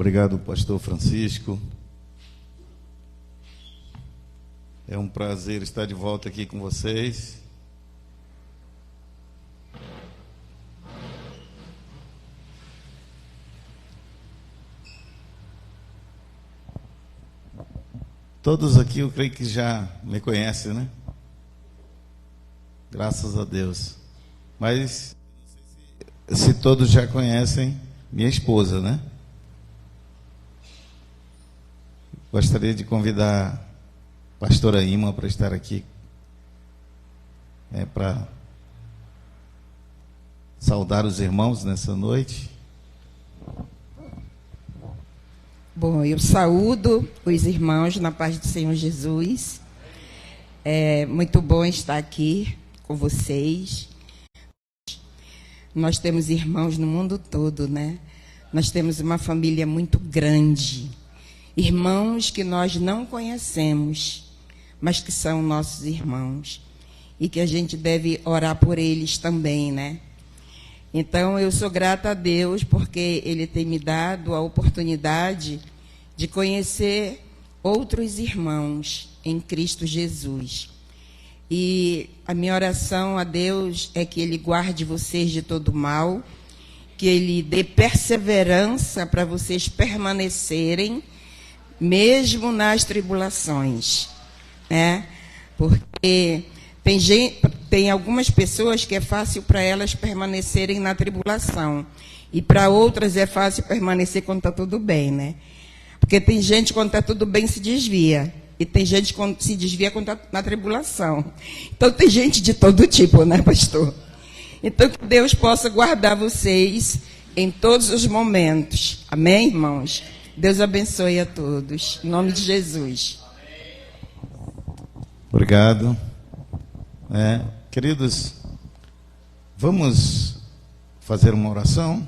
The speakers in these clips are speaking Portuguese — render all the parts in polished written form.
Obrigado, pastor Francisco. É um prazer estar de volta aqui com vocês. Todos aqui eu creio que já me conhecem, né? Graças a Deus. Mas se todos já conhecem minha esposa, né? Gostaria de convidar a pastora Ima para estar aqui, para saudar os irmãos nessa noite. Bom, eu saúdo os irmãos na paz do Senhor Jesus. É muito bom estar aqui com vocês. Nós temos irmãos no mundo todo, né? Nós temos uma família muito grande. Irmãos que nós não conhecemos, mas que são nossos irmãos. E que a gente deve orar por eles também, né? Então, eu sou grata a Deus porque Ele tem me dado a oportunidade de conhecer outros irmãos em Cristo Jesus. E a minha oração a Deus é que Ele guarde vocês de todo mal, que Ele dê perseverança para vocês permanecerem, mesmo nas tribulações, né? Porque tem algumas pessoas que é fácil para elas permanecerem na tribulação. E para outras é fácil permanecer quando está tudo bem, né? Porque tem gente, quando está tudo bem, se desvia. E tem gente que se desvia quando está na tribulação. Então, tem gente de todo tipo, né, pastor? Então, que Deus possa guardar vocês em todos os momentos. Amém, irmãos? Deus abençoe a todos. Em nome de Jesus. Obrigado. Queridos, vamos fazer uma oração?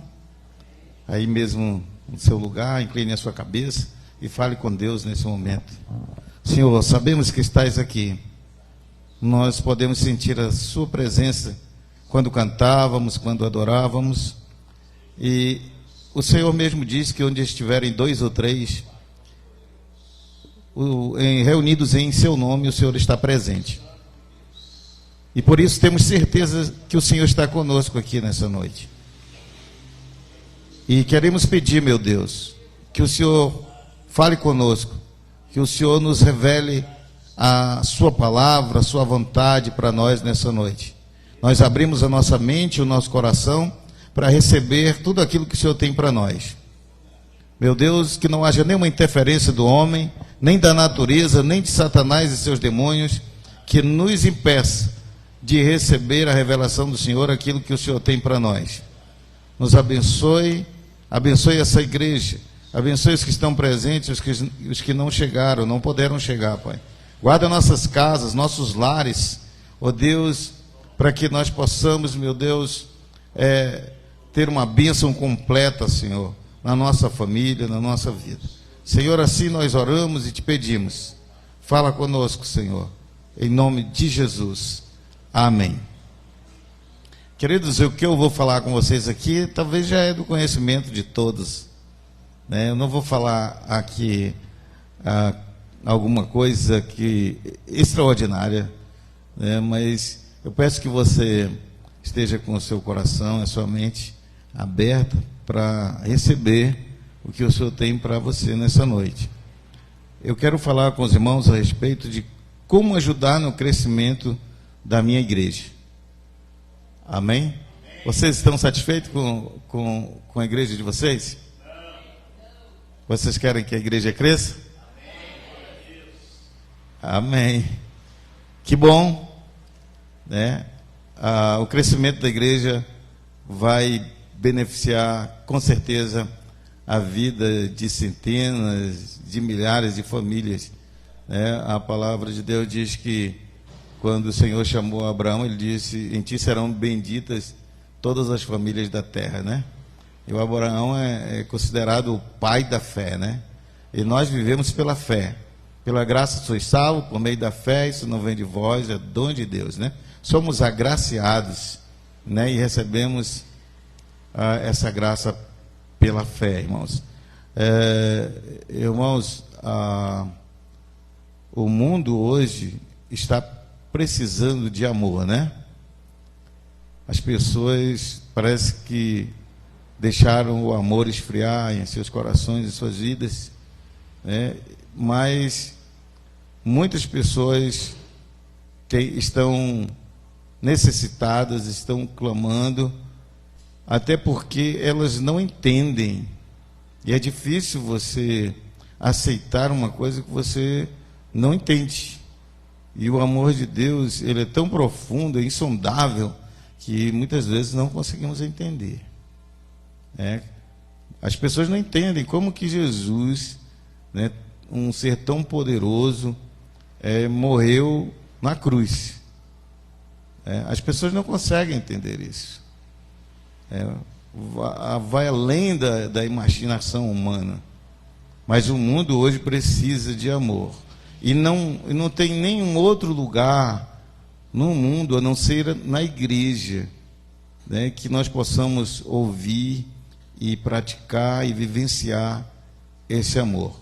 Aí mesmo no seu lugar, incline a sua cabeça e fale com Deus nesse momento. Senhor, sabemos que estás aqui. Nós podemos sentir a sua presença quando cantávamos, quando adorávamos. E o Senhor mesmo disse que onde estiverem 2 ou 3 reunidos em seu nome, o Senhor está presente. E por isso temos certeza que o Senhor está conosco aqui nessa noite. E queremos pedir, meu Deus, que o Senhor fale conosco, que o Senhor nos revele a sua palavra, a sua vontade para nós nessa noite. Nós abrimos a nossa mente, o nosso coração, para receber tudo aquilo que o Senhor tem para nós. Meu Deus, que não haja nenhuma interferência do homem, nem da natureza, nem de Satanás e seus demônios, que nos impeça de receber a revelação do Senhor, aquilo que o Senhor tem para nós. Nos abençoe, abençoe essa igreja, abençoe os que estão presentes, os que não chegaram, não puderam chegar, Pai. Guarda nossas casas, nossos lares, ó Deus, para que nós possamos, meu Deus, ter uma bênção completa, Senhor, na nossa família, na nossa vida. Senhor, assim nós oramos e te pedimos. Fala conosco, Senhor, em nome de Jesus. Amém. Queridos, o que eu vou falar com vocês aqui, talvez já é do conhecimento de todos, né? Eu não vou falar aqui alguma coisa extraordinária, né? Mas eu peço que você esteja com o seu coração, a sua mente aberta para receber o que o Senhor tem para você nessa noite. Eu quero falar com os irmãos a respeito de como ajudar no crescimento da minha igreja. Amém? Vocês estão satisfeitos com a igreja de vocês? Vocês querem que a igreja cresça? Amém. Que bom, né? O crescimento da igreja vai beneficiar, com certeza, a vida de centenas, de milhares de famílias, né? A palavra de Deus diz que quando o Senhor chamou Abraão, ele disse: em ti serão benditas todas as famílias da terra, né? E o Abraão é considerado o pai da fé, né? E nós vivemos pela fé. Pela graça sois salvos, por meio da fé, isso não vem de vós, é dom de Deus, né? Somos agraciados, né? E recebemos essa graça pela fé, irmãos. Irmãos, o mundo hoje está precisando de amor, né? As pessoas parece que deixaram o amor esfriar em seus corações e suas vidas, né? Mas muitas pessoas estão necessitadas, estão clamando, até porque elas não entendem. E é difícil você aceitar uma coisa que você não entende. E o amor de Deus, ele é tão profundo, é insondável, que muitas vezes não conseguimos entender. As pessoas não entendem como que Jesus, né, um ser tão poderoso, morreu na cruz. As pessoas não conseguem entender isso. Vai além da imaginação humana. Mas o mundo hoje precisa de amor. E não tem nenhum outro lugar no mundo, a não ser na igreja, né, que nós possamos ouvir e praticar e vivenciar esse amor.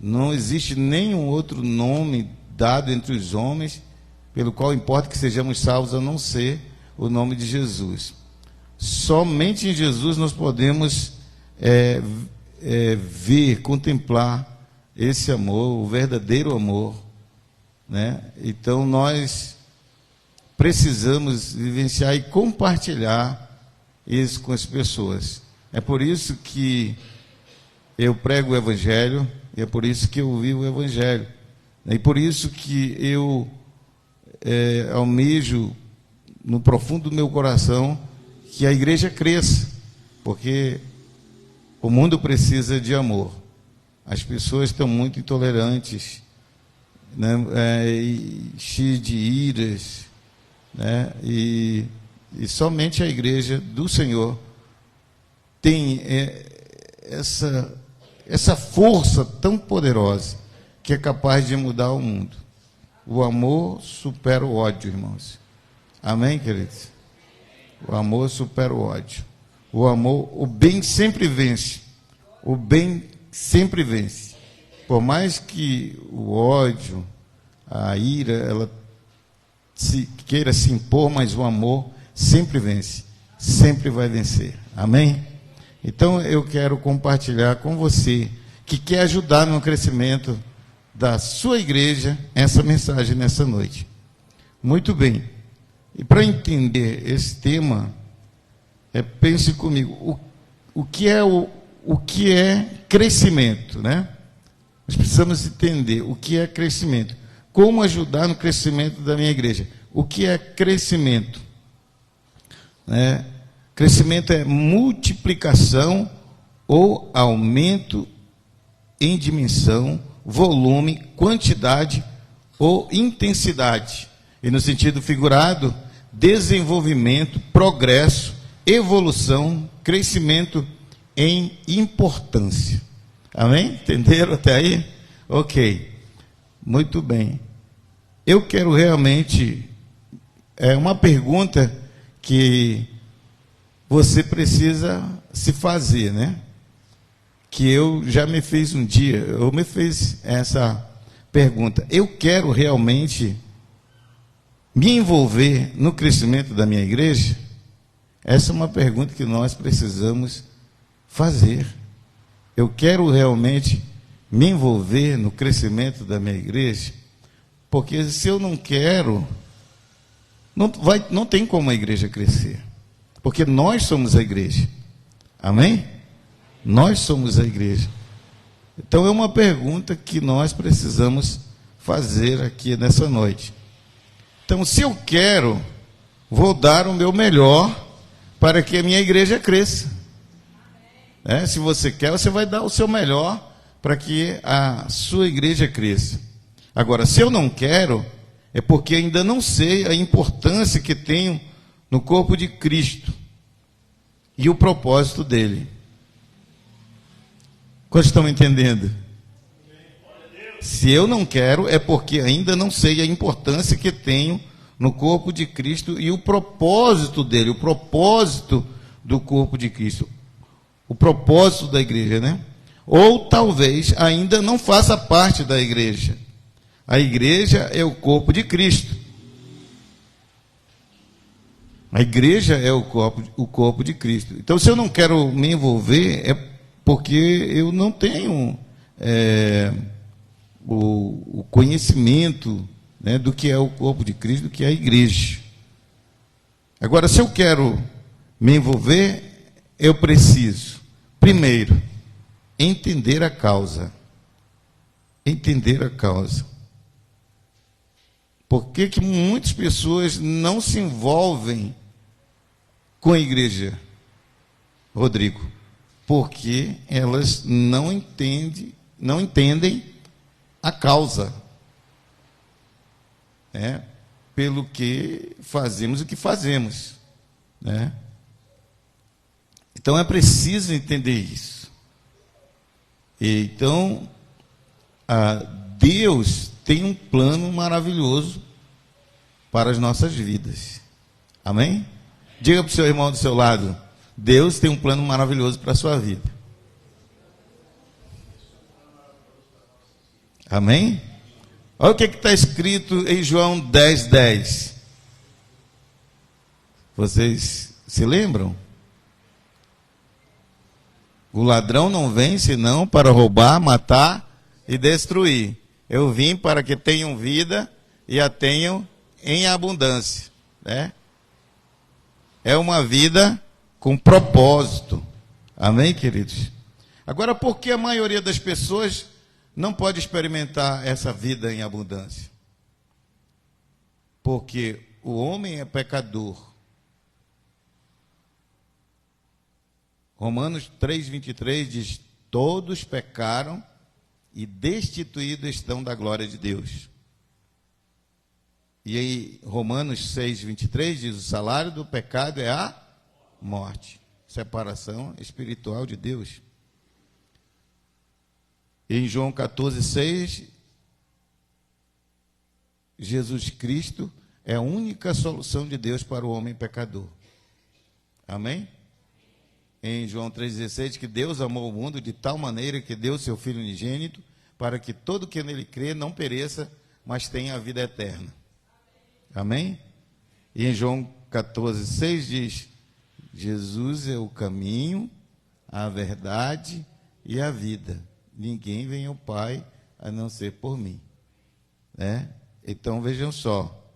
Não existe nenhum outro nome dado entre os homens pelo qual importa que sejamos salvos, a não ser o nome de Jesus. Somente em Jesus nós podemos ver, contemplar esse amor, o verdadeiro amor, né? Então nós precisamos vivenciar e compartilhar isso com as pessoas. É por isso que eu prego o Evangelho, e é por isso que eu vivo o Evangelho. E por isso que eu almejo no profundo do meu coração que a igreja cresça, porque o mundo precisa de amor. As pessoas estão muito intolerantes, né, cheias de iras, né, e somente a igreja do Senhor tem essa força tão poderosa que é capaz de mudar o mundo. O amor supera o ódio, irmãos. Amém, queridos? O amor supera o ódio. O amor, o bem sempre vence. O bem sempre vence. Por mais que o ódio, a ira, ela queira se impor, mas o amor sempre vence. Sempre vai vencer. Amém? Então eu quero compartilhar com você que quer ajudar no crescimento da sua igreja essa mensagem nessa noite. Muito bem. E para entender esse tema, pense comigo, o que é crescimento, né? Nós precisamos entender o que é crescimento. Como ajudar no crescimento da minha igreja? O que é crescimento? Crescimento é multiplicação ou aumento em dimensão, volume, quantidade ou intensidade. E no sentido figurado, desenvolvimento, progresso, evolução, crescimento em importância. Amém? Entenderam até aí? Ok. Muito bem. Eu quero realmente, uma pergunta que você precisa se fazer, né? Que eu já me fiz um dia, eu me fiz essa pergunta. Eu quero realmente me envolver no crescimento da minha igreja? Essa é uma pergunta que nós precisamos fazer. Eu quero realmente me envolver no crescimento da minha igreja? Porque se eu não quero, não tem como a igreja crescer. Porque nós somos a igreja. Amém? Nós somos a igreja. Então é uma pergunta que nós precisamos fazer aqui nessa noite. Então, se eu quero, vou dar o meu melhor para que a minha igreja cresça. Se você quer, você vai dar o seu melhor para que a sua igreja cresça. Agora, se eu não quero, é porque ainda não sei a importância que tenho no corpo de Cristo e o propósito dele. Quantos estão entendendo? Se eu não quero, é porque ainda não sei a importância que tenho no corpo de Cristo e o propósito dele, o propósito do corpo de Cristo, o propósito da igreja, né? ou talvez ainda não faça parte da igreja. A igreja é o corpo de Cristo. A igreja é o corpo de Cristo. Então, se eu não quero me envolver, é porque eu não tenho o conhecimento, né, do que é o corpo de Cristo, do que é a igreja. Agora, se eu quero me envolver, eu preciso, primeiro, entender a causa. Entender a causa. Por que que muitas pessoas não se envolvem com a igreja, Rodrigo? Porque elas não entendem a causa, né? Pelo que fazemos o que fazemos, né? Então é preciso entender isso. Então, Deus tem um plano maravilhoso para as nossas vidas. Amém? Diga para o seu irmão do seu lado: Deus tem um plano maravilhoso para a sua vida. Amém? Olha o que está escrito em João 10:10. Vocês se lembram? O ladrão não vem senão para roubar, matar e destruir. Eu vim para que tenham vida e a tenham em abundância, né? É uma vida com propósito. Amém, queridos? Agora, por que a maioria das pessoas não pode experimentar essa vida em abundância? Porque o homem é pecador. Romanos 3:23 diz: todos pecaram e destituídos estão da glória de Deus. E aí, Romanos 6:23 diz: o salário do pecado é a morte, separação espiritual de Deus. E em João 14:6, Jesus Cristo é a única solução de Deus para o homem pecador. Amém? Em João 3,16, que Deus amou o mundo de tal maneira que deu seu Filho unigênito, para que todo que nele crê não pereça, mas tenha a vida eterna. Amém? E em João 14,6 diz: Jesus é o caminho, a verdade e a vida. Ninguém vem ao Pai a não ser por mim. Né? Então vejam só,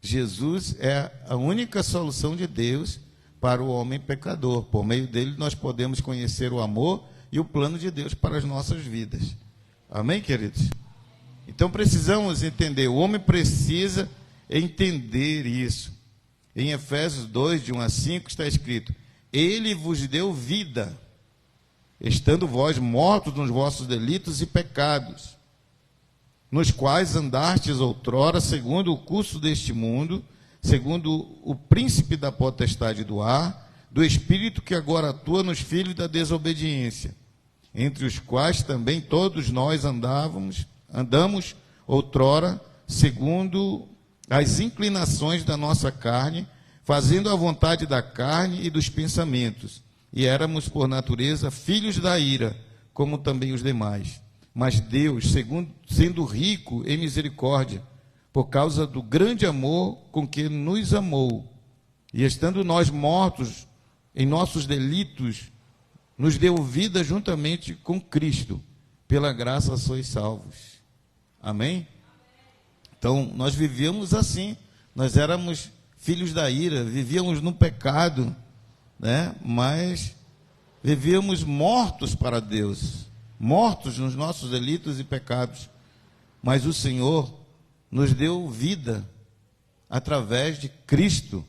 Jesus é a única solução de Deus para o homem pecador. Por meio dele nós podemos conhecer o amor e o plano de Deus para as nossas vidas. Amém, queridos? Então precisamos entender, o homem precisa entender isso. Em Efésios 2, de 1 a 5, está escrito: ele vos deu vida, estando vós mortos nos vossos delitos e pecados, nos quais andastes outrora, segundo o curso deste mundo, segundo o príncipe da potestade do ar, do espírito que agora atua nos filhos da desobediência, entre os quais também todos nós andamos outrora, segundo as inclinações da nossa carne, fazendo a vontade da carne e dos pensamentos, e éramos por natureza filhos da ira, como também os demais. Mas Deus, sendo rico em misericórdia, por causa do grande amor com que nos amou, e estando nós mortos em nossos delitos, nos deu vida juntamente com Cristo. Pela graça sois salvos. Amém? Então, nós vivíamos assim. Nós éramos filhos da ira, vivíamos no pecado, né? Mas vivíamos mortos para Deus, mortos nos nossos delitos e pecados. Mas o Senhor nos deu vida através de Cristo.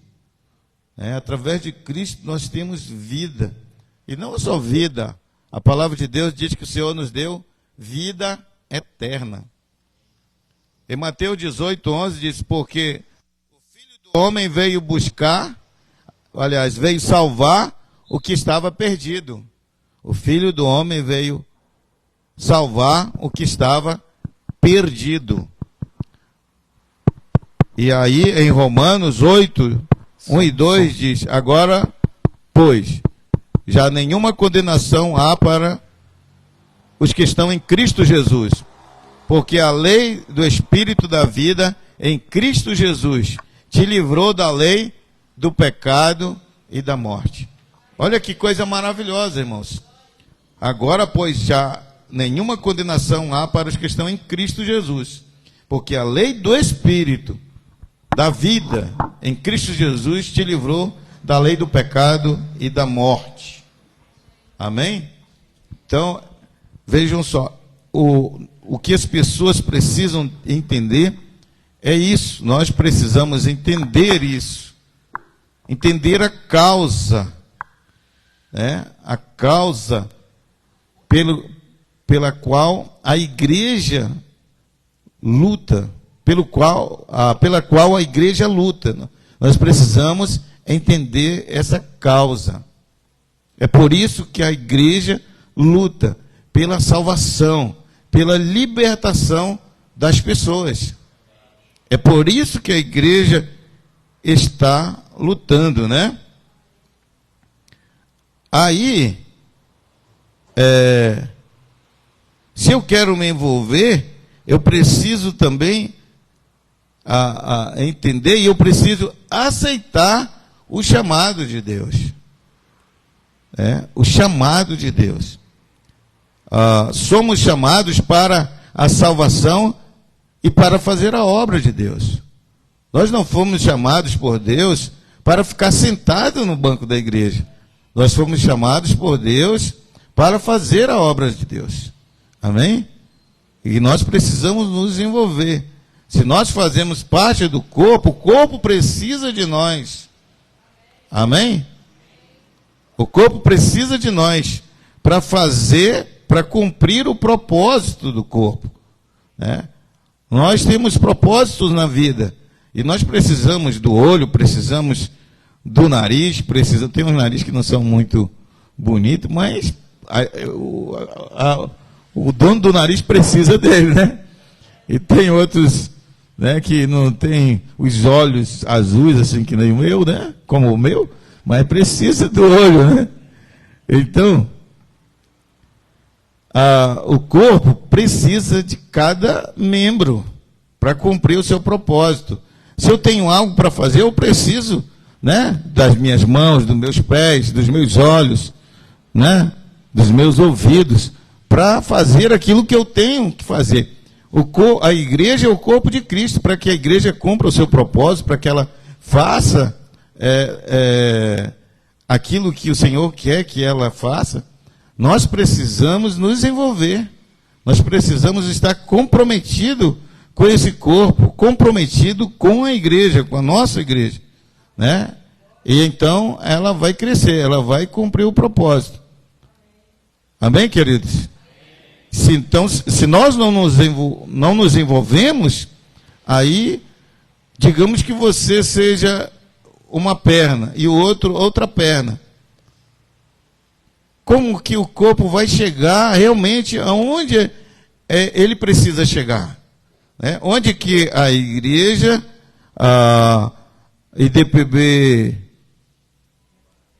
Através de Cristo nós temos vida. E não só vida, a palavra de Deus diz que o Senhor nos deu vida eterna. Em Mateus 18:11 diz: porque o Filho do Homem veio veio salvar o que estava perdido. O Filho do Homem veio salvar o que estava perdido. E aí em Romanos 8, 1 e 2 diz: agora, pois, já nenhuma condenação há para os que estão em Cristo Jesus. Porque a lei do Espírito da vida em Cristo Jesus te livrou da lei do pecado e da morte. Olha que coisa maravilhosa, irmãos. Agora, pois, já nenhuma condenação há para os que estão em Cristo Jesus. Porque a lei do Espírito da vida em Cristo Jesus te livrou da lei do pecado e da morte. Amém? Então, vejam só, o que as pessoas precisam entender é isso. Nós precisamos entender isso. Entender a causa, né? A causa pela qual a igreja luta, pela qual a igreja luta. Nós precisamos entender essa causa. É por isso que a igreja luta pela salvação, pela libertação das pessoas. É por isso que a igreja está lutando, né? Aí, se eu quero me envolver, eu preciso também entender e eu preciso aceitar o chamado de Deus. O chamado de Deus. Somos chamados para a salvação e para fazer a obra de Deus. Nós não fomos chamados por Deus para ficar sentados no banco da igreja. Nós fomos chamados por Deus para fazer a obra de Deus. Amém? E nós precisamos nos envolver. Se nós fazemos parte do corpo, o corpo precisa de nós. Amém? O corpo precisa de nós para cumprir o propósito do corpo, né? Nós temos propósitos na vida. E nós precisamos do olho, precisamos do nariz, tem uns narizes que não são muito bonitos, mas o dono do nariz precisa dele, né? E tem outros, né, que não tem os olhos azuis, assim que nem o meu, né? Como o meu, mas precisa do olho, né? Então, o corpo precisa de cada membro para cumprir o seu propósito. Se eu tenho algo para fazer, eu preciso, né, das minhas mãos, dos meus pés, dos meus olhos, né, dos meus ouvidos, para fazer aquilo que eu tenho que fazer. A igreja é o corpo de Cristo, para que a igreja cumpra o seu propósito, para que ela faça aquilo que o Senhor quer que ela faça. Nós precisamos nos envolver, nós precisamos estar comprometidos com esse corpo, comprometido com a igreja, com a nossa igreja, né? E então ela vai crescer, ela vai cumprir o propósito. Amém, queridos? Se nós não nos envolvemos, aí, digamos que você seja uma perna e o outro outra perna. Como que o corpo vai chegar realmente aonde ele precisa chegar? Onde que a igreja, a IDPB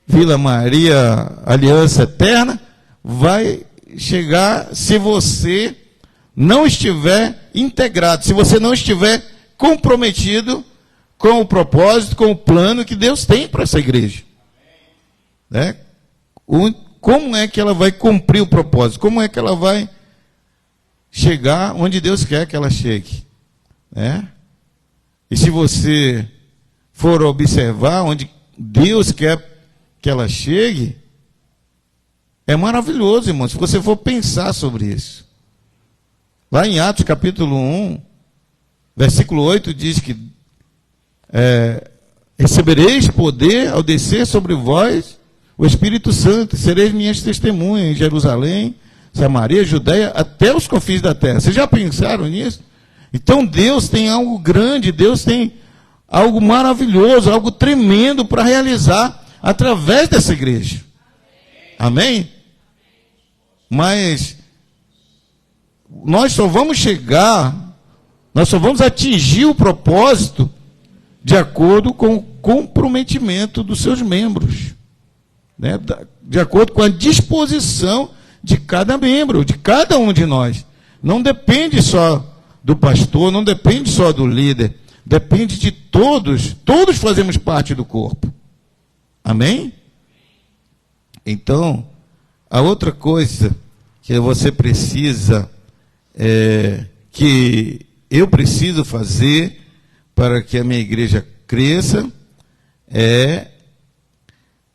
Vila Maria Aliança Eterna, vai chegar se você não estiver integrado, se você não estiver comprometido com o propósito, com o plano que Deus tem para essa igreja. Né? Como é que ela vai cumprir o propósito? Como é que ela vai chegar onde Deus quer que ela chegue? Né? E se você for observar onde Deus quer que ela chegue, é maravilhoso, irmão, se você for pensar sobre isso. Lá em Atos capítulo 1, versículo 8, diz que recebereis poder ao descer sobre vós o Espírito Santo, sereis minhas testemunhas em Jerusalém, Samaria, Judeia, até os confins da terra. Vocês já pensaram nisso? Então Deus tem algo grande, Deus tem algo maravilhoso, algo tremendo para realizar através dessa igreja. Amém? Mas nós só vamos atingir o propósito de acordo com o comprometimento dos seus membros, né? De acordo com a disposição de cada membro, de cada um de nós. Não depende só do pastor, não depende só do líder, depende de todos. Todos fazemos parte do corpo. Amém? Então, a outra coisa que você precisa, que eu preciso fazer para que a minha igreja cresça, é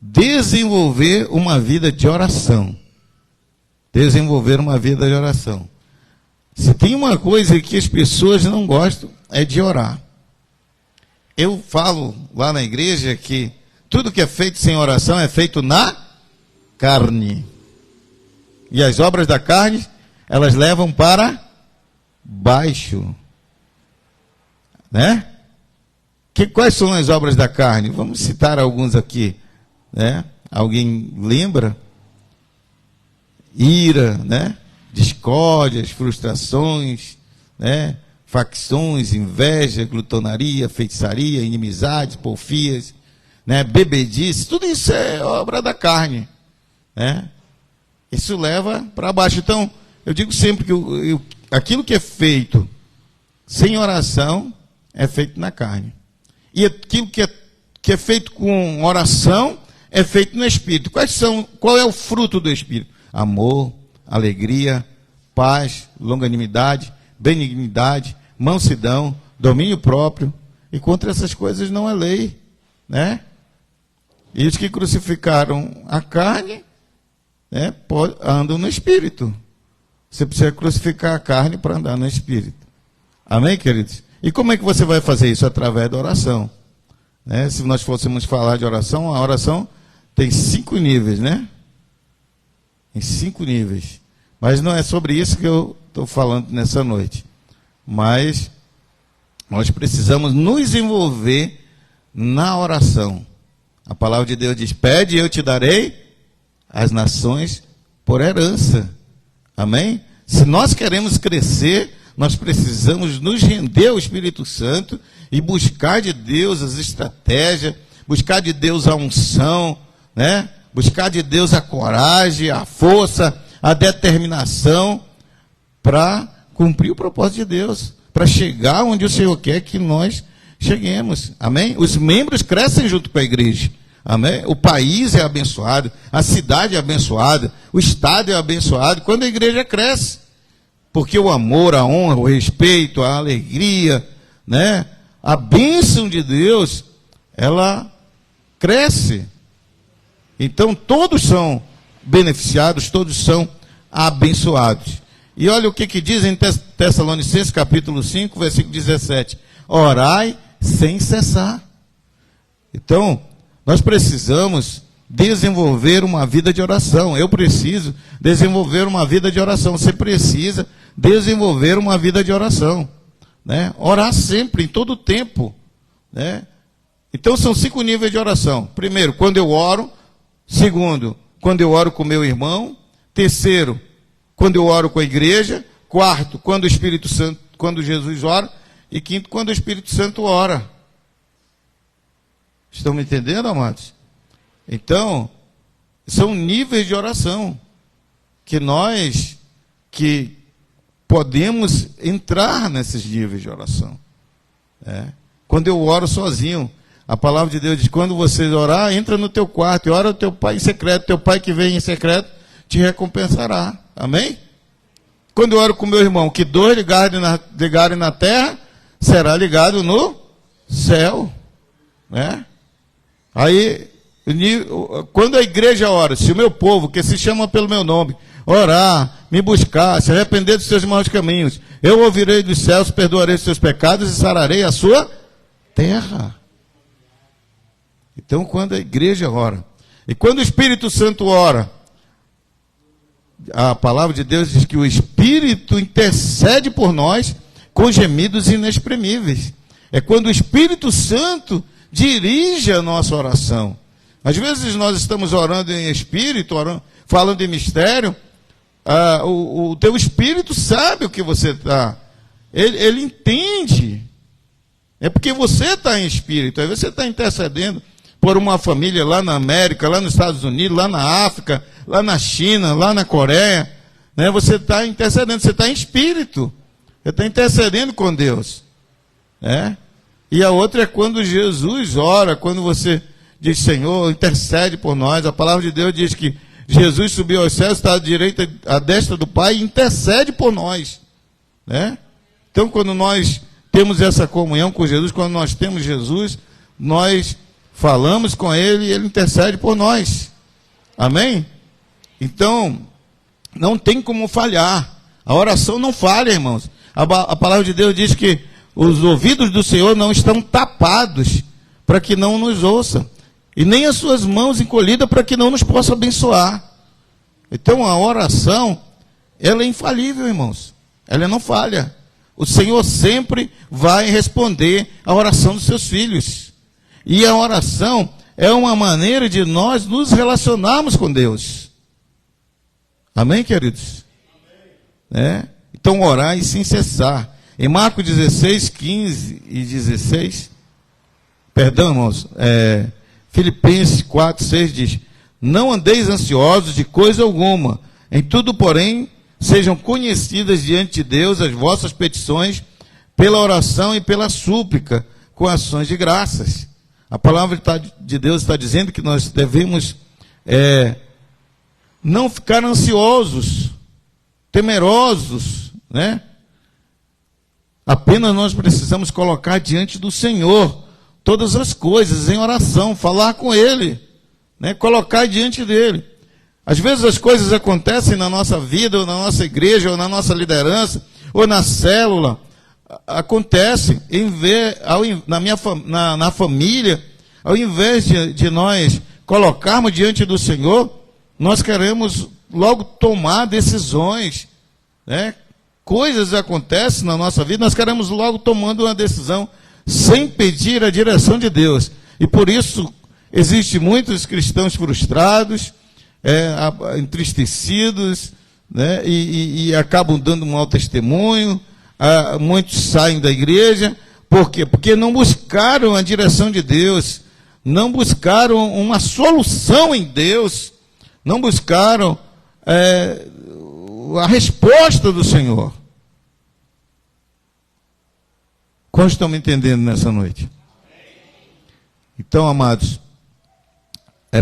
desenvolver uma vida de oração. Desenvolver uma vida de oração. Se tem uma coisa que as pessoas não gostam, é de orar. Eu falo lá na igreja que tudo que é feito sem oração é feito na carne. E as obras da carne, elas levam para baixo. Né? Quais são as obras da carne? Vamos citar alguns aqui. Né? Alguém lembra? Ira, né? Discórdias, frustrações, né? Facções, inveja, glutonaria, feitiçaria, inimizades, porfias, né? Bebedice, tudo isso é obra da carne, né? Isso leva para baixo. Então, eu digo sempre que aquilo que é feito sem oração é feito na carne. E aquilo que é feito com oração é feito no Espírito. Qual é o fruto do Espírito? Amor, alegria, paz, longanimidade, benignidade, mansidão, domínio próprio. E contra essas coisas não há lei, né? E os que crucificaram a carne, né, andam no Espírito. Você precisa crucificar a carne para andar no Espírito. Amém, queridos? E como é que você vai fazer isso? Através da oração. Né? Se nós fôssemos falar de oração, a oração tem 5 níveis, né? Em 5 níveis. Mas não é sobre isso que eu estou falando nessa noite. Mas nós precisamos nos envolver na oração. A palavra de Deus diz: pede e eu te darei as nações por herança. Amém? Se nós queremos crescer, nós precisamos nos render ao Espírito Santo e buscar de Deus as estratégias, buscar de Deus a unção, né? Buscar de Deus a coragem, a força, a determinação para cumprir o propósito de Deus, para chegar onde o Senhor quer que nós cheguemos. Amém? Os membros crescem junto com a igreja. Amém? O país é abençoado, a cidade é abençoada, o estado é abençoado quando a igreja cresce. Porque o amor, a honra, o respeito, a alegria, né? A bênção de Deus, ela cresce. Então todos são beneficiados, todos são abençoados. E olha o que diz em Tessalonicenses capítulo 5, versículo 17. Orai sem cessar. Então, nós precisamos desenvolver uma vida de oração. Eu preciso desenvolver uma vida de oração. Você precisa desenvolver uma vida de oração. Né? Orar sempre, em todo o tempo. Né? Então, são 5 níveis de oração. Primeiro, quando eu oro. Segundo, quando eu oro com meu irmão. Terceiro, quando eu oro com a igreja. Quarto, quando o Espírito Santo, quando Jesus ora. E quinto, quando o Espírito Santo ora. Estão me entendendo, amados? Então, são níveis de oração que nós podemos entrar nesses níveis de oração. Quando eu oro sozinho, a palavra de Deus diz: quando você orar, entra no teu quarto e ora ao teu pai em secreto. Teu pai que vem em secreto te recompensará. Amém? Quando eu oro com meu irmão, que 2 ligarem na terra, será ligado no céu. Né? Aí, quando a igreja ora, se o meu povo, que se chama pelo meu nome, orar, me buscar, se arrepender dos seus maus caminhos, eu ouvirei dos céus, perdoarei os seus pecados e sararei a sua terra. Então, quando a igreja ora, e quando o Espírito Santo ora, a palavra de Deus diz que o Espírito intercede por nós com gemidos inexprimíveis. É quando o Espírito Santo dirige a nossa oração. Às vezes nós estamos orando em espírito, falando em mistério, o teu espírito sabe o que você está, ele entende, é porque você está em espírito, aí você está intercedendo por uma família lá na América, lá nos Estados Unidos, lá na África, lá na China, lá na Coreia, né? Você está intercedendo, você está em espírito. Você está intercedendo com Deus. Né? E a outra é quando Jesus ora, quando você diz, Senhor, intercede por nós. A palavra de Deus diz que Jesus subiu aos céus, está à direita, à destra do Pai e intercede por nós. Né? Então, quando nós temos essa comunhão com Jesus, quando nós temos Jesus, nós falamos com Ele e Ele intercede por nós. Amém? Então, não tem como falhar. A oração não falha, irmãos. A palavra de Deus diz que os ouvidos do Senhor não estão tapados para que não nos ouça. E nem as suas mãos encolhidas para que não nos possa abençoar. Então a oração, ela é infalível, irmãos. Ela não falha. O Senhor sempre vai responder a oração dos seus filhos. E a oração é uma maneira de nós nos relacionarmos com Deus. Amém, queridos? Amém. Então orar e sem cessar. Em Marcos 16, 15 e 16, perdão, irmãos, Filipenses 4, 6 diz, não andeis ansiosos de coisa alguma, em tudo, porém, sejam conhecidas diante de Deus as vossas petições, pela oração e pela súplica, com ações de graças. A palavra de Deus está dizendo que nós devemos não ficar ansiosos, temerosos, né? Apenas nós precisamos colocar diante do Senhor todas as coisas em oração, falar com Ele, né? Colocar diante dEle. Às vezes as coisas acontecem na nossa vida, ou na nossa igreja, ou na nossa liderança, ou na célula. Acontece na família, ao invés de nós colocarmos diante do Senhor, nós queremos logo tomar decisões, né? Coisas acontecem na nossa vida, nós queremos logo tomando uma decisão, sem pedir a direção de Deus. E por isso, existem muitos cristãos frustrados, entristecidos, né? E acabam dando um mau testemunho, muitos saem da igreja. Por quê? Porque não buscaram a direção de Deus, não buscaram uma solução em Deus, não buscaram a resposta do Senhor. Quantos estão me entendendo nessa noite? Então, amados,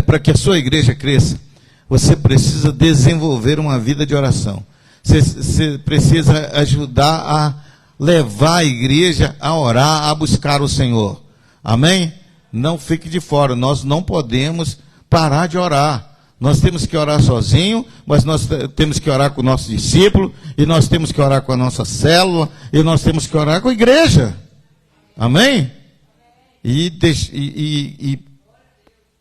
para que a sua igreja cresça, você precisa desenvolver uma vida de oração. Você precisa ajudar a levar a igreja a orar, a buscar o Senhor. Amém? Não fique de fora. Nós não podemos parar de orar. Nós temos que orar sozinho, mas nós temos que orar com o nosso discípulo, e nós temos que orar com a nossa célula, e nós temos que orar com a igreja. Amém? E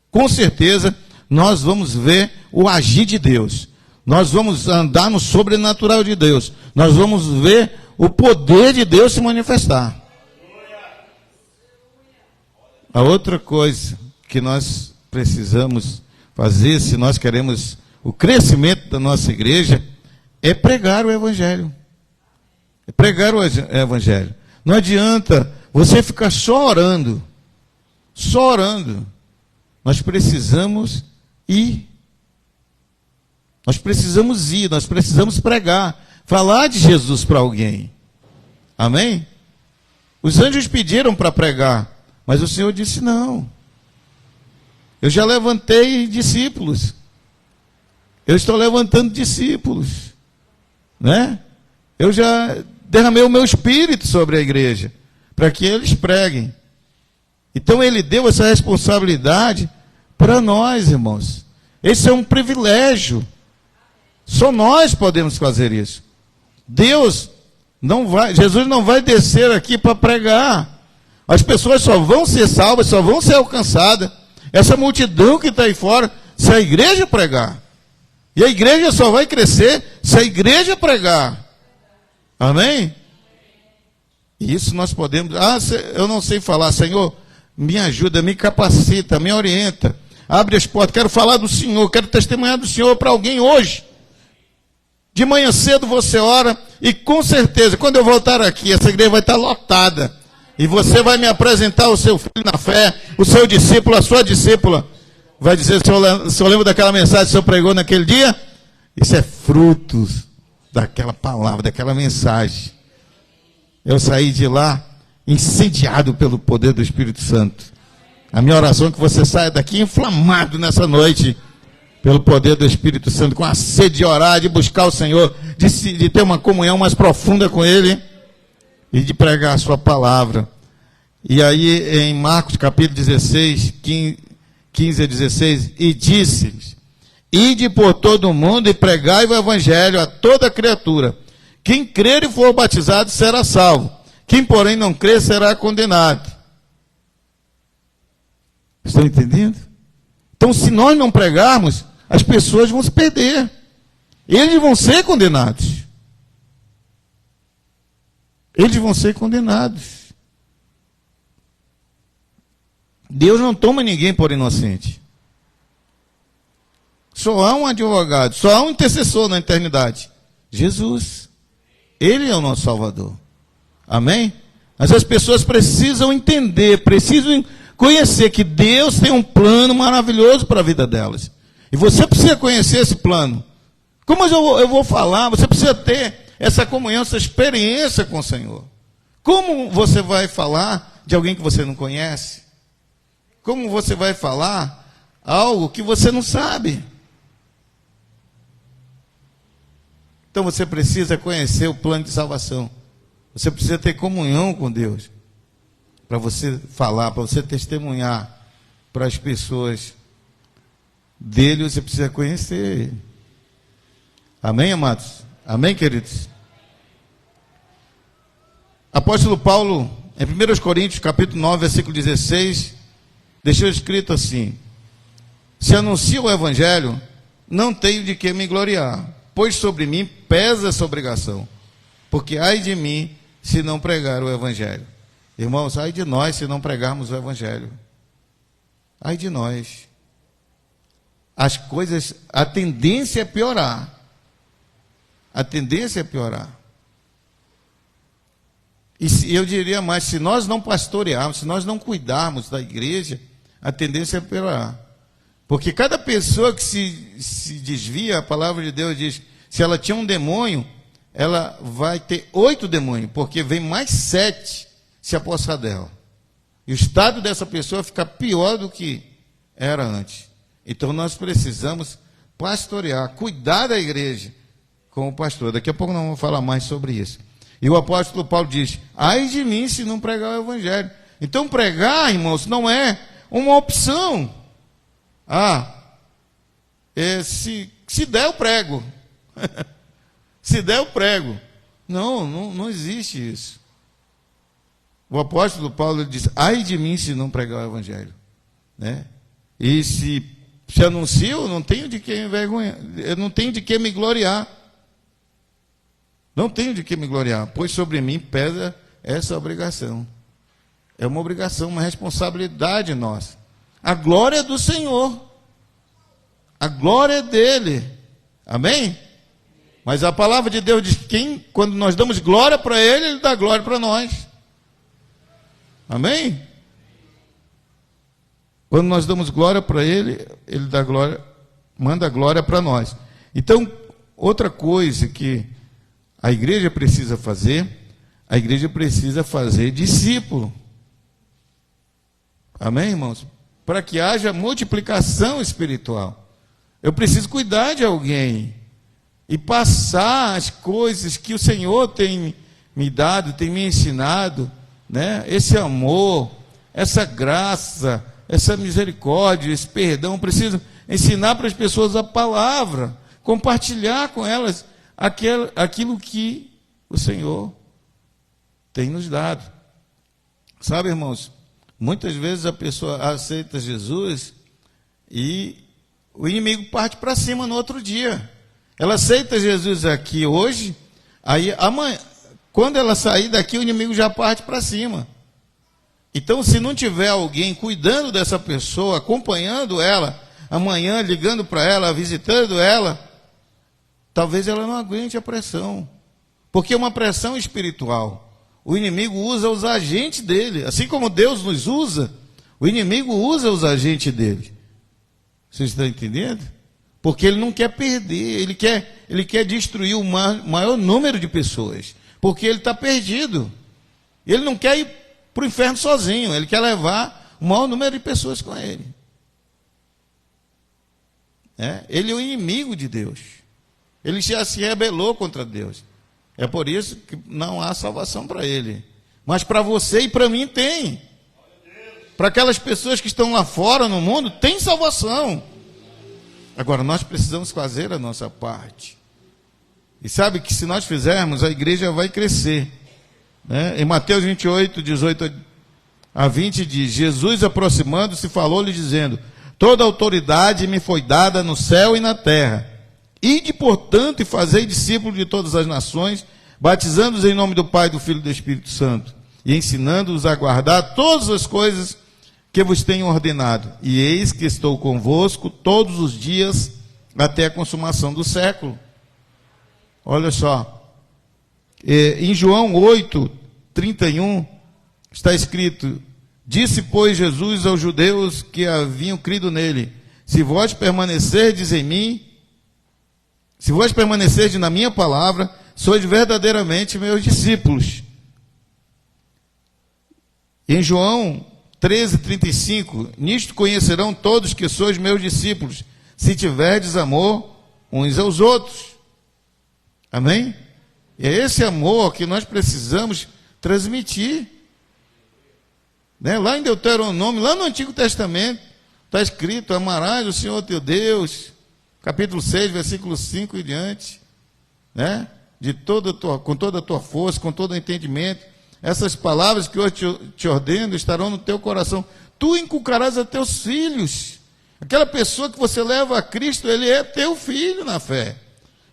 com certeza nós vamos ver o agir de Deus. Nós vamos andar no sobrenatural de Deus. Nós vamos ver o poder de Deus se manifestar. A outra coisa que nós precisamos fazer, se nós queremos o crescimento da nossa igreja, é pregar o Evangelho. É pregar o Evangelho. Não adianta você ficar só orando. Só orando. Nós precisamos ir. Nós precisamos pregar. Falar de Jesus para alguém. Amém? Os anjos pediram para pregar, mas o Senhor disse não. Eu já levantei discípulos. Eu estou levantando discípulos. Né? Eu já derramei o meu espírito sobre a igreja, para que eles preguem. Então Ele deu essa responsabilidade para nós, irmãos. Esse é um privilégio. Só nós podemos fazer isso. Jesus não vai descer aqui para pregar. As pessoas só vão ser salvas, só vão ser alcançadas. Essa multidão que está aí fora, se a igreja pregar. E a igreja só vai crescer se a igreja pregar. Amém? Isso nós podemos. Eu não sei falar, Senhor, me ajuda, me capacita, me orienta. Abre as portas, quero falar do Senhor, quero testemunhar do Senhor para alguém hoje. De manhã cedo você ora e com certeza, quando eu voltar aqui, essa igreja vai estar lotada. E você vai me apresentar o seu filho na fé, o seu discípulo, a sua discípula. Vai dizer, o senhor lembra daquela mensagem que o senhor pregou naquele dia? Isso é fruto daquela palavra, daquela mensagem. Eu saí de lá incendiado pelo poder do Espírito Santo. A minha oração é que você saia daqui inflamado nessa noite pelo poder do Espírito Santo, com a sede de orar, de buscar o Senhor, de ter uma comunhão mais profunda com Ele e de pregar a sua palavra. E aí em Marcos capítulo 16, 15 a 16, e disse-lhes: ide por todo o mundo e pregai o evangelho a toda criatura. Quem crer e for batizado será salvo. Quem, porém, não crer será condenado. Estão entendendo? Então, se nós não pregarmos, as pessoas vão se perder. Eles vão ser condenados. Eles vão ser condenados. Deus não toma ninguém por inocente. Só há um advogado, só há um intercessor na eternidade: Jesus. Ele é o nosso Salvador. Amém? Mas as pessoas precisam entender, precisam conhecer que Deus tem um plano maravilhoso para a vida delas. E você precisa conhecer esse plano. Como eu vou falar? Você precisa ter essa comunhão, essa experiência com o Senhor. Como você vai falar de alguém que você não conhece? Como você vai falar algo que você não sabe? Então você precisa conhecer o plano de salvação. Você precisa ter comunhão com Deus. Para você falar, para você testemunhar para as pessoas dele, você precisa conhecer ele. Amém, amados? Amém, queridos? Apóstolo Paulo, em 1 Coríntios, capítulo 9, versículo 16, deixou escrito assim: se anuncio o evangelho, não tenho de que me gloriar, pois sobre mim pesa essa obrigação, porque ai de mim se não pregar o evangelho. Irmãos, ai de nós se não pregarmos o evangelho. Ai de nós. As coisas, a tendência é piorar. A tendência é piorar. E eu diria mais, se nós não pastorearmos, se nós não cuidarmos da igreja, a tendência é piorar. Porque cada pessoa que se desvia, a palavra de Deus diz, se ela tinha um demônio, ela vai ter 8 demônios, porque vem mais 7 se apossar dela. E o estado dessa pessoa fica pior do que era antes. Então nós precisamos pastorear, cuidar da igreja com o pastor. Daqui a pouco nós vamos falar mais sobre isso. E o apóstolo Paulo diz: ai de mim se não pregar o evangelho. Então pregar, irmãos, não é uma opção. Se der eu prego. Se der eu prego. Não existe isso. O apóstolo Paulo diz: ai de mim se não pregar o evangelho, né? E se anuncio, eu não tenho de que envergonhar, eu não tenho de que me gloriar. Não tenho de que me gloriar, pois sobre mim pesa essa obrigação. É uma obrigação, uma responsabilidade nossa. A glória é do Senhor. A glória é dele. Amém? Mas a palavra de Deus diz que quando nós damos glória para ele, ele dá glória para nós. Amém? Quando nós damos glória para ele, ele dá glória, manda glória para nós. Então, outra coisa que a igreja precisa fazer discípulo. Amém, irmãos? Para que haja multiplicação espiritual. Eu preciso cuidar de alguém e passar as coisas que o Senhor tem me dado, tem me ensinado, né? Esse amor, essa graça, essa misericórdia, esse perdão. Preciso ensinar para as pessoas a palavra, compartilhar com elas aquilo que o Senhor tem nos dado. Sabe, irmãos, muitas vezes a pessoa aceita Jesus e o inimigo parte para cima no outro dia. Ela aceita Jesus aqui hoje, aí amanhã, quando ela sair daqui, o inimigo já parte para cima. Então, se não tiver alguém cuidando dessa pessoa, acompanhando ela, amanhã ligando para ela, visitando ela, talvez ela não aguente a pressão. Porque é uma pressão espiritual. O inimigo usa os agentes dele. Assim como Deus nos usa, o inimigo usa os agentes dele. Vocês estão entendendo? Porque ele não quer perder, ele quer destruir o maior número de pessoas, porque ele está perdido. Ele não quer ir para o inferno sozinho, ele quer levar o maior número de pessoas com ele. Ele é o inimigo de Deus. Ele já se rebelou contra Deus. É por isso que não há salvação para ele. Mas para você e para mim tem. Para aquelas pessoas que estão lá fora no mundo, tem salvação. Agora, nós precisamos fazer a nossa parte. E sabe que se nós fizermos, a igreja vai crescer. Em Mateus 28, 18 a 20, diz: Jesus, aproximando-se, falou-lhe, dizendo: toda autoridade me foi dada no céu e na terra. Ide, portanto, e fazei discípulos de todas as nações, batizando-os em nome do Pai, do Filho e do Espírito Santo, e ensinando-os a guardar todas as coisas que vos tenho ordenado. E eis que estou convosco todos os dias, até a consumação do século. Olha só. Em João 8, 31, está escrito: disse, pois, Jesus aos judeus que haviam crido nele: se vós permanecerdes em mim, se vós permanecerdes na minha palavra, sois verdadeiramente meus discípulos. Em João 13, 35, nisto conhecerão todos que sois meus discípulos, se tiverdes amor uns aos outros. Amém? E é esse amor que nós precisamos transmitir. Lá em Deuteronômio, lá no Antigo Testamento, está escrito: amarás o Senhor teu Deus, capítulo 6, versículo 5 e diante, com toda a tua força, com todo o entendimento. Essas palavras que hoje te ordeno estarão no teu coração. Tu inculcarás a teus filhos. Aquela pessoa que você leva a Cristo, ele é teu filho na fé.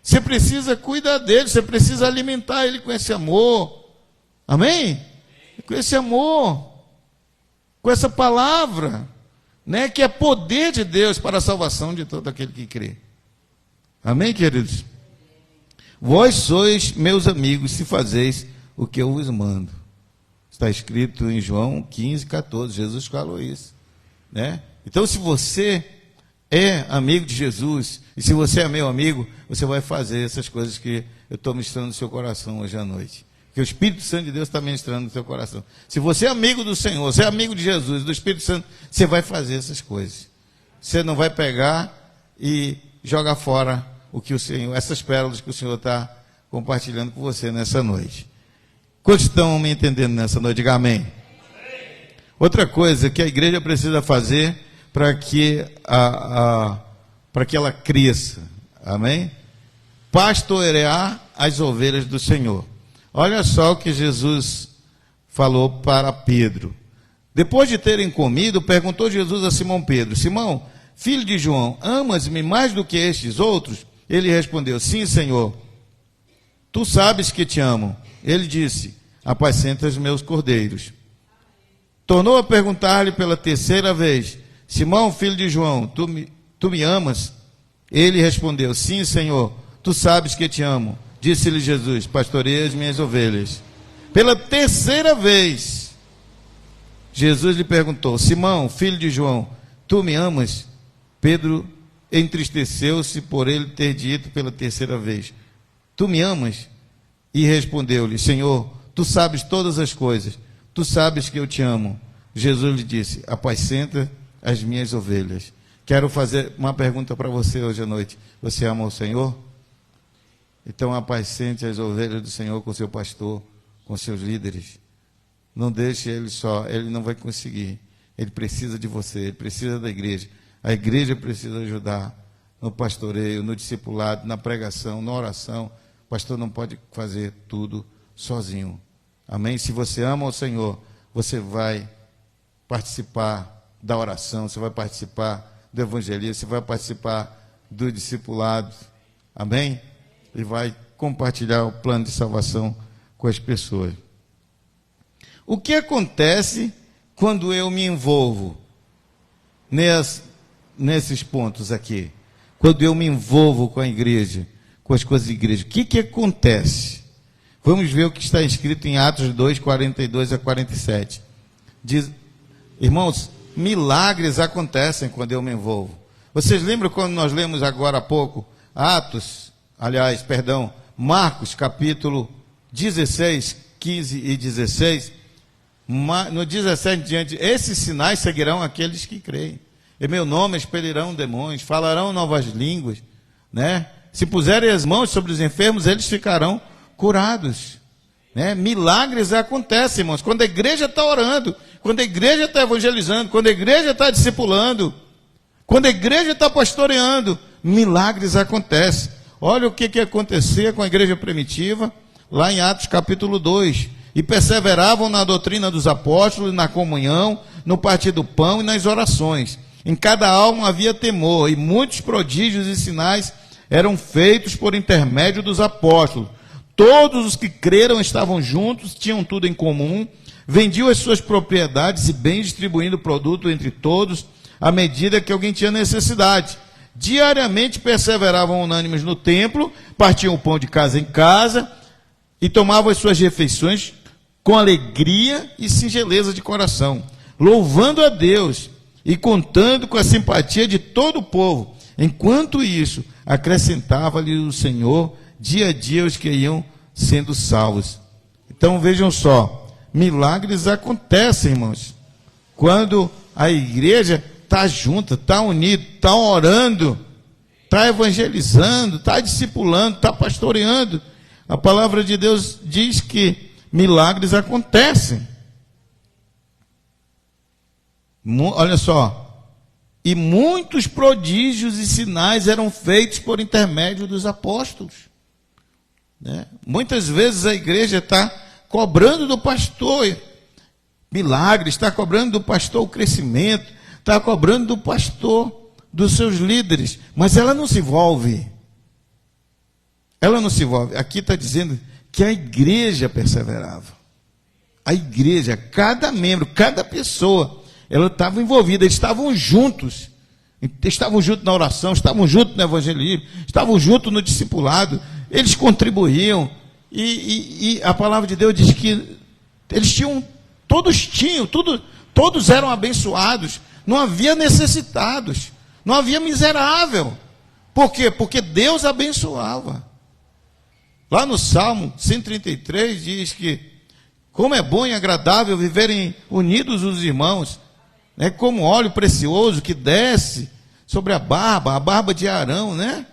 Você precisa cuidar dele, você precisa alimentar ele com esse amor. Amém? Com esse amor, com essa palavra, que é poder de Deus para a salvação de todo aquele que crê. Amém, queridos? Vós sois meus amigos se fazeis o que eu vos mando. Está escrito em João 15, 14. Jesus falou isso. Então, se você é amigo de Jesus, e se você é meu amigo, você vai fazer essas coisas que eu estou ministrando no seu coração hoje à noite. Que o Espírito Santo de Deus está ministrando no seu coração. Se você é amigo do Senhor, você é amigo de Jesus, do Espírito Santo, você vai fazer essas coisas. Você não vai pegar e jogar fora o que o Senhor, essas pérolas que o Senhor está compartilhando com você nessa noite. Quantos estão me entendendo nessa noite? Diga amém. Outra coisa que a igreja precisa fazer para que ela cresça, amém? Pastorear as ovelhas do Senhor. Olha só o que Jesus falou para Pedro. Depois de terem comido, perguntou Jesus a Simão Pedro: Simão, filho de João, amas-me mais do que estes outros? Ele respondeu: sim, Senhor, tu sabes que te amo. Ele disse: apacenta os meus cordeiros. Tornou a perguntar-lhe pela terceira vez: Simão, filho de João, tu me amas? Ele respondeu: sim, Senhor, tu sabes que te amo. Disse-lhe Jesus: pastoreia as minhas ovelhas. Pela terceira vez, Jesus lhe perguntou: Simão, filho de João, tu me amas? Pedro entristeceu-se por ele ter dito pela terceira vez: tu me amas? E respondeu-lhe: Senhor, tu sabes todas as coisas, tu sabes que eu te amo. Jesus lhe disse: apacenta as minhas ovelhas. Quero fazer uma pergunta para você hoje à noite: você ama o Senhor? Então apacente as ovelhas do Senhor com seu pastor, com seus líderes. Não deixe ele só, ele não vai conseguir. Ele precisa de você, ele precisa da igreja. A igreja precisa ajudar no pastoreio, no discipulado, na pregação, na oração. O pastor não pode fazer tudo sozinho. Amém? Se você ama o Senhor, você vai participar da oração, você vai participar do evangelismo, você vai participar do discipulado. Amém? E vai compartilhar o plano de salvação com as pessoas. O que acontece quando eu me envolvo nesses pontos aqui? Quando eu me envolvo com a igreja, com as coisas da igreja, o que acontece? Vamos ver o que está escrito em Atos 2, 42 a 47. Diz, irmãos, milagres acontecem quando eu me envolvo. Vocês lembram quando nós lemos agora há pouco Marcos capítulo 16, 15 e 16, no 17 em diante, esses sinais seguirão aqueles que creem. Em meu nome expelirão demônios, falarão novas línguas, né? Se puserem as mãos sobre os enfermos, eles ficarão curados, né? Milagres acontecem, irmãos, quando a igreja está orando, quando a igreja está evangelizando, quando a igreja está discipulando, quando a igreja está pastoreando, milagres acontecem. Olha o que acontecia com a igreja primitiva, lá em Atos capítulo 2. E perseveravam na doutrina dos apóstolos, na comunhão, no partir do pão e nas orações. Em cada alma havia temor, e muitos prodígios e sinais eram feitos por intermédio dos apóstolos. Todos os que creram estavam juntos, tinham tudo em comum, vendiam as suas propriedades e bens, distribuindo o produto entre todos, à medida que alguém tinha necessidade. Diariamente perseveravam unânimes no templo, partiam o pão de casa em casa, e tomavam as suas refeições com alegria e singeleza de coração, louvando a Deus e contando com a simpatia de todo o povo. Enquanto isso, acrescentava-lhe o Senhor dia a dia os que iam sendo salvos. Então vejam só, milagres acontecem, irmãos, quando a igreja está junta, está unida, está orando, está evangelizando, está discipulando, está pastoreando. A palavra de Deus diz que milagres acontecem. Olha só, e muitos prodígios e sinais eram feitos por intermédio dos apóstolos, né? Muitas vezes a igreja está cobrando do pastor milagres, está cobrando do pastor o crescimento, está cobrando do pastor, dos seus líderes, mas ela não se envolve. Ela não se envolve. Aqui está dizendo que a igreja perseverava. A igreja, cada membro, cada pessoa, ela estava envolvida, eles estavam juntos na oração, estavam juntos no evangelismo, estavam juntos no discipulado, eles contribuíam, e a palavra de Deus diz que eles todos eram abençoados, não havia necessitados, não havia miserável. Por quê? Porque Deus abençoava. Lá no Salmo 133 diz que como é bom e agradável viverem unidos os irmãos, né? Como óleo precioso que desce sobre a barba de Arão, né?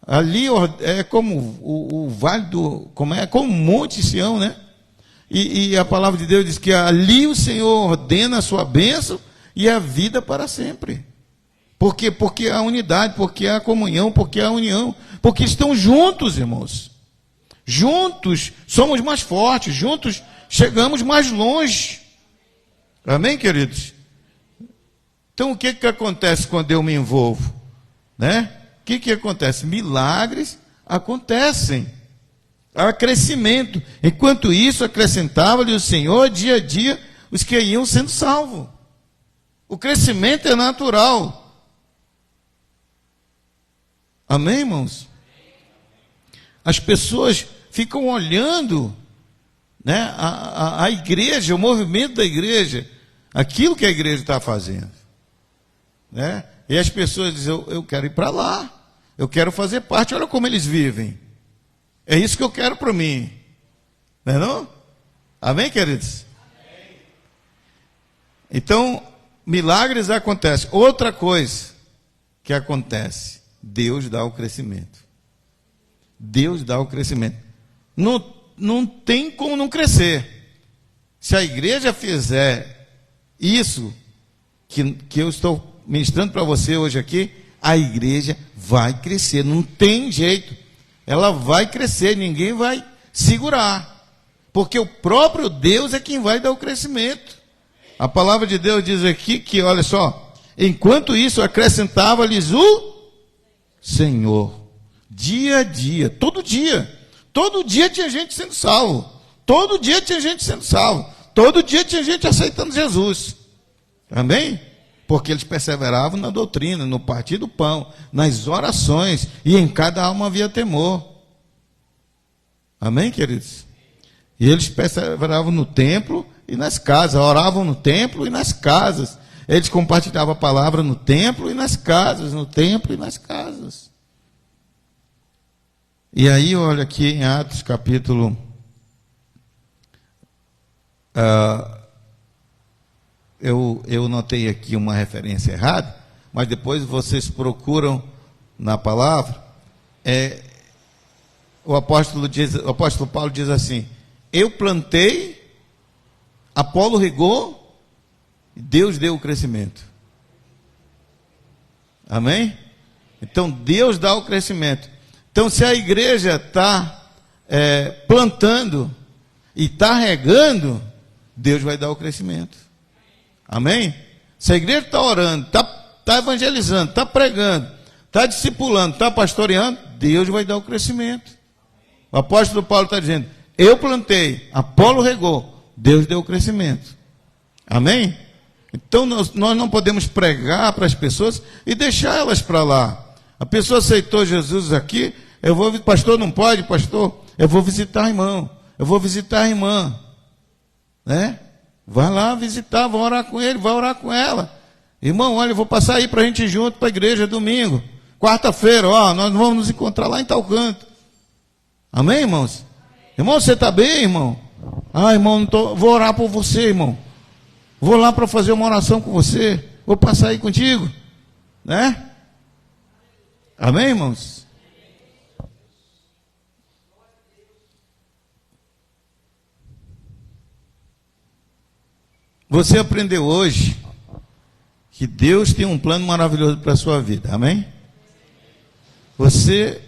Ali é como o vale como o monte Sião, né? E a palavra de Deus diz que ali o Senhor ordena a sua bênção e a vida para sempre. Por quê? Porque há unidade, porque há comunhão, porque há união, porque estão juntos, irmãos. Juntos somos mais fortes, juntos chegamos mais longe. Amém, queridos? Então, o que acontece quando eu me envolvo? Né? O que acontece? Milagres acontecem. Há crescimento. Enquanto isso, acrescentava-lhe o Senhor dia a dia os que iam sendo salvos. O crescimento é natural. Amém, irmãos? As pessoas ficam olhando, né, a igreja, o movimento da igreja, aquilo que a igreja está fazendo, né? E as pessoas dizem, eu quero ir para lá, eu quero fazer parte, olha como eles vivem, é isso que eu quero para mim, não é não? Amém, queridos? Amém. Então, milagres acontecem. Outra coisa que acontece, Deus dá o crescimento. Deus dá o crescimento. Não tem como não crescer. Se a igreja fizer isso que eu estou ministrando para você hoje aqui, a igreja vai crescer. Não tem jeito. Ela vai crescer, ninguém vai segurar. Porque o próprio Deus é quem vai dar o crescimento. A palavra de Deus diz aqui que, olha só, enquanto isso acrescentava-lhes o Senhor. Dia a dia, todo dia tinha gente sendo salvo, todo dia tinha gente sendo salvo, todo dia tinha gente aceitando Jesus, amém? Porque eles perseveravam na doutrina, no partir do pão, nas orações, e em cada alma havia temor, amém, queridos? E eles perseveravam no templo e nas casas, oravam no templo e nas casas, Eles compartilhavam a palavra no templo e nas casas, no templo e nas casas. E aí, olha aqui em Atos capítulo... eu notei aqui uma referência errada, mas depois vocês procuram na palavra. O apóstolo Paulo diz assim: eu plantei, Apolo regou, Deus deu o crescimento. Amém? Então Deus dá o crescimento. Então, se a igreja está plantando e está regando, Deus vai dar o crescimento. Amém? Se a igreja está orando, está evangelizando, está pregando, está discipulando, está pastoreando, Deus vai dar o crescimento. O apóstolo Paulo está dizendo: eu plantei, Apolo regou, Deus deu o crescimento. Amém? Então nós não podemos pregar para as pessoas e deixar elas para lá. A pessoa aceitou Jesus aqui, pastor, não pode, pastor, eu vou visitar o irmão, eu vou visitar a irmã, né? Vai lá visitar, vai orar com ele, vai orar com ela. Irmão, olha, eu vou passar aí para a gente ir junto para a igreja domingo. Quarta-feira, nós vamos nos encontrar lá em tal canto. Amém, irmãos? Irmão, você está bem, irmão? Irmão, vou orar por você, irmão. Vou lá para fazer uma oração com você. Vou passar aí contigo. Né? Amém, irmãos? Você aprendeu hoje que Deus tem um plano maravilhoso para a sua vida. Amém? Você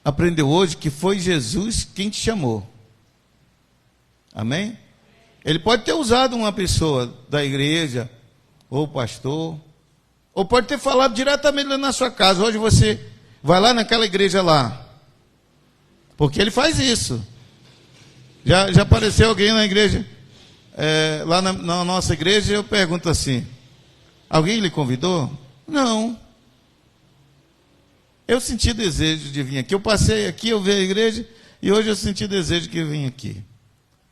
aprendeu hoje que foi Jesus quem te chamou. Amém? Ele pode ter usado uma pessoa da igreja, ou pastor, ou pode ter falado diretamente lá na sua casa. Hoje você vai lá naquela igreja lá, porque ele faz isso. Já apareceu alguém na igreja, lá na nossa igreja, eu pergunto assim: alguém lhe convidou? Não. Eu senti desejo de vir aqui. Eu passei aqui, eu vi a igreja, e hoje eu senti desejo de vir aqui.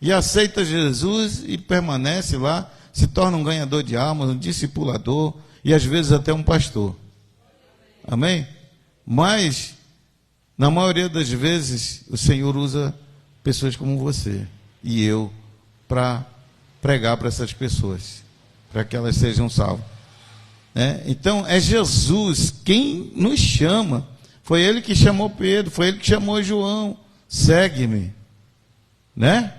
E aceita Jesus e permanece lá, se torna um ganhador de almas, um discipulador, e às vezes até um pastor. Amém? Mas, na maioria das vezes, o Senhor usa pessoas como você e eu para pregar para essas pessoas, para que elas sejam salvas. Então, é Jesus quem nos chama. Foi Ele que chamou Pedro, foi Ele que chamou João. Segue-me. Né?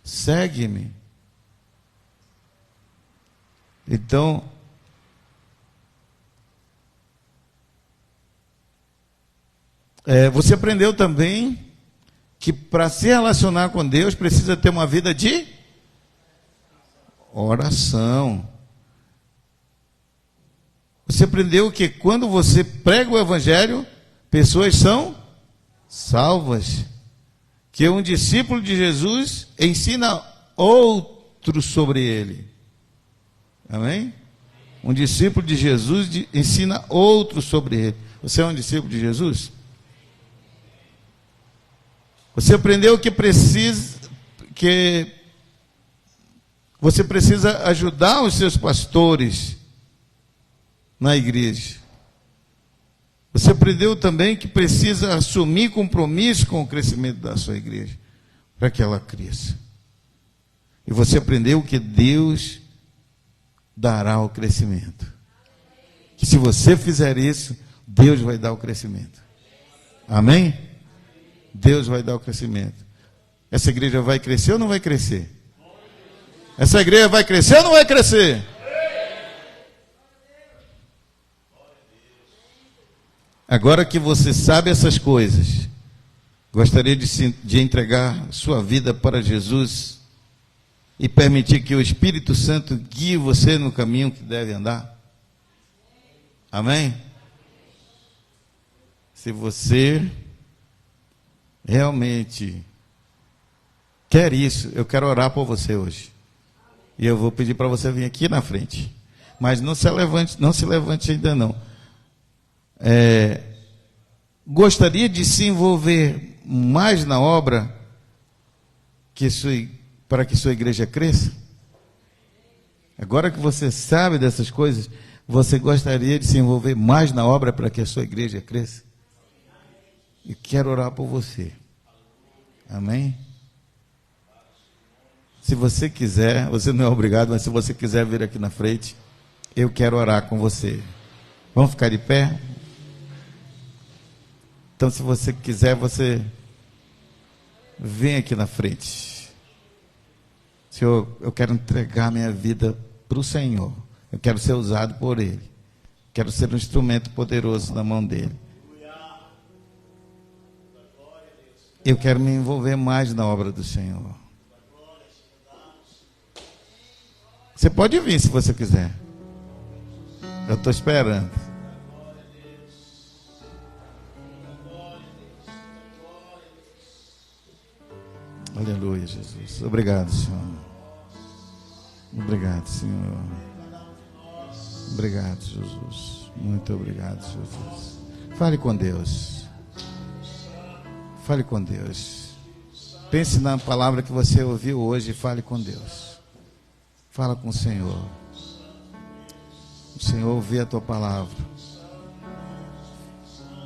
Segue-me. Então, você aprendeu também que para se relacionar com Deus precisa ter uma vida de oração. Você aprendeu que quando você prega o evangelho, pessoas são salvas. Que um discípulo de Jesus ensina outro sobre ele. Amém? Um discípulo de Jesus ensina outro sobre ele. Você é um discípulo de Jesus? Você aprendeu que você precisa ajudar os seus pastores na igreja. Você aprendeu também que precisa assumir compromisso com o crescimento da sua igreja, para que ela cresça. E você aprendeu que Deus dará o crescimento. Que se você fizer isso, Deus vai dar o crescimento. Amém? Deus vai dar o crescimento. Essa igreja vai crescer ou não vai crescer? Essa igreja vai crescer ou não vai crescer? Agora que você sabe essas coisas, gostaria de entregar sua vida para Jesus e permitir que o Espírito Santo guie você no caminho que deve andar? Amém? Se você realmente quer isso, eu quero orar por você hoje. E eu vou pedir para você vir aqui na frente. Mas não se levante ainda não. Gostaria de se envolver mais na obra para que sua igreja cresça? Agora que você sabe dessas coisas, você gostaria de se envolver mais na obra para que a sua igreja cresça? E quero orar por você. Amém? Se você quiser, você não é obrigado, mas se você quiser vir aqui na frente, eu quero orar com você. Vamos ficar de pé? Então, se você quiser, você vem aqui na frente. Senhor, eu quero entregar minha vida para o Senhor. Eu quero ser usado por Ele. Quero ser um instrumento poderoso na mão dEle. Eu quero me envolver mais na obra do Senhor. Você pode vir se você quiser. Eu estou esperando. Aleluia, Jesus. Obrigado, Senhor. Obrigado, Senhor. Obrigado, Jesus. Muito obrigado, Jesus. Fale com Deus. Fale com Deus. Pense na palavra que você ouviu hoje e fale com Deus. Fala com o Senhor. O Senhor ouviu a tua palavra.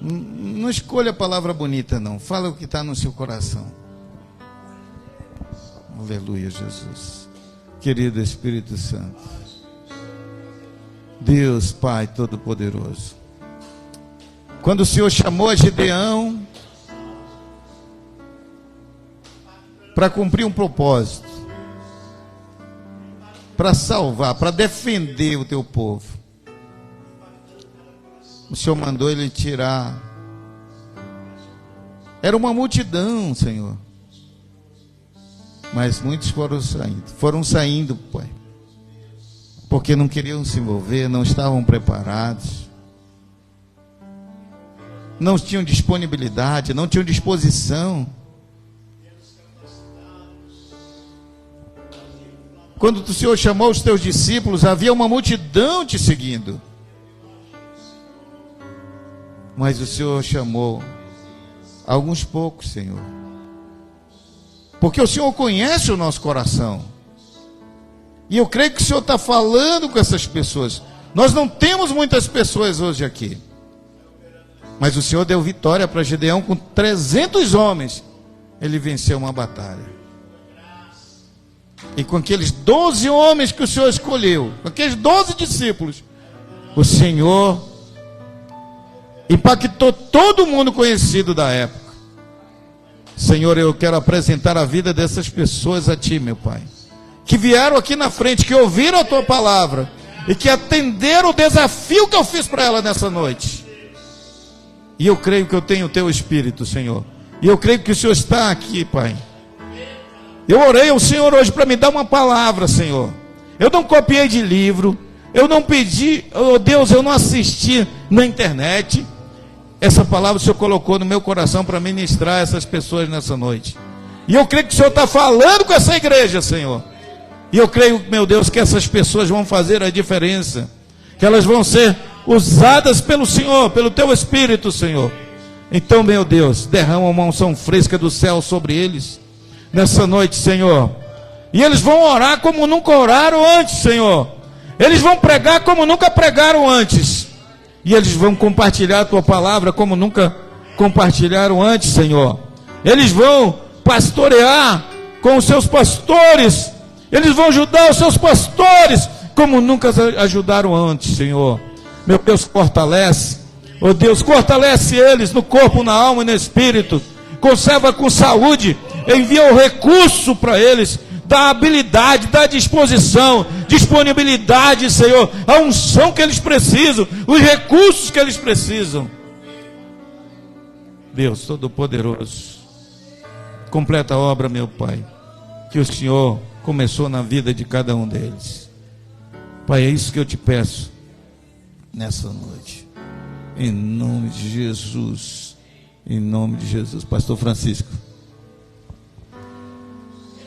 Não escolha a palavra bonita, não. Fala o que está no seu coração. Aleluia, Jesus. Querido Espírito Santo. Deus, Pai Todo-Poderoso. Quando o Senhor chamou a Gideão para cumprir um propósito, para salvar, para defender o teu povo, o Senhor mandou ele tirar. Era uma multidão, Senhor. Mas muitos foram saindo, Pai, porque não queriam se envolver, não estavam preparados, não tinham disponibilidade, não tinham disposição. Quando o Senhor chamou os teus discípulos, havia uma multidão te seguindo. Mas o Senhor chamou alguns poucos, Senhor. Porque o Senhor conhece o nosso coração. E eu creio que o Senhor está falando com essas pessoas. Nós não temos muitas pessoas hoje aqui. Mas o Senhor deu vitória para Gideão com 300 homens. Ele venceu uma batalha. E com aqueles 12 homens que o Senhor escolheu, com aqueles 12 discípulos, o Senhor impactou todo mundo conhecido da época. Senhor, eu quero apresentar a vida dessas pessoas a Ti, meu Pai, que vieram aqui na frente, que ouviram a Tua palavra e que atenderam o desafio que eu fiz para ela nessa noite. E eu creio que eu tenho o Teu Espírito, Senhor, e eu creio que o Senhor está aqui, Pai. Eu orei ao Senhor hoje para me dar uma palavra, Senhor. Eu não copiei de livro, eu não pedi, oh Deus, eu não assisti na internet. Essa palavra o Senhor colocou no meu coração para ministrar essas pessoas nessa noite. E eu creio que o Senhor está falando com essa igreja, Senhor. E eu creio, meu Deus, que essas pessoas vão fazer a diferença. Que elas vão ser usadas pelo Senhor, pelo Teu Espírito, Senhor. Então, meu Deus, derrama uma unção fresca do céu sobre eles nessa noite, Senhor. E eles vão orar como nunca oraram antes, Senhor. Eles vão pregar como nunca pregaram antes. E eles vão compartilhar a Tua palavra como nunca compartilharam antes, Senhor. Eles vão pastorear com os seus pastores. Eles vão ajudar os seus pastores como nunca ajudaram antes, Senhor. Meu Deus, fortalece. Oh Deus, fortalece eles no corpo, na alma e no espírito. Conserva com saúde. Envia o recurso para eles. Dá habilidade, dá disposição, disponibilidade, Senhor, a unção que eles precisam, os recursos que eles precisam. Deus Todo-Poderoso, completa a obra, meu Pai, que o Senhor começou na vida de cada um deles. Pai, é isso que eu te peço nessa noite, em nome de Jesus, em nome de Jesus. Pastor Francisco.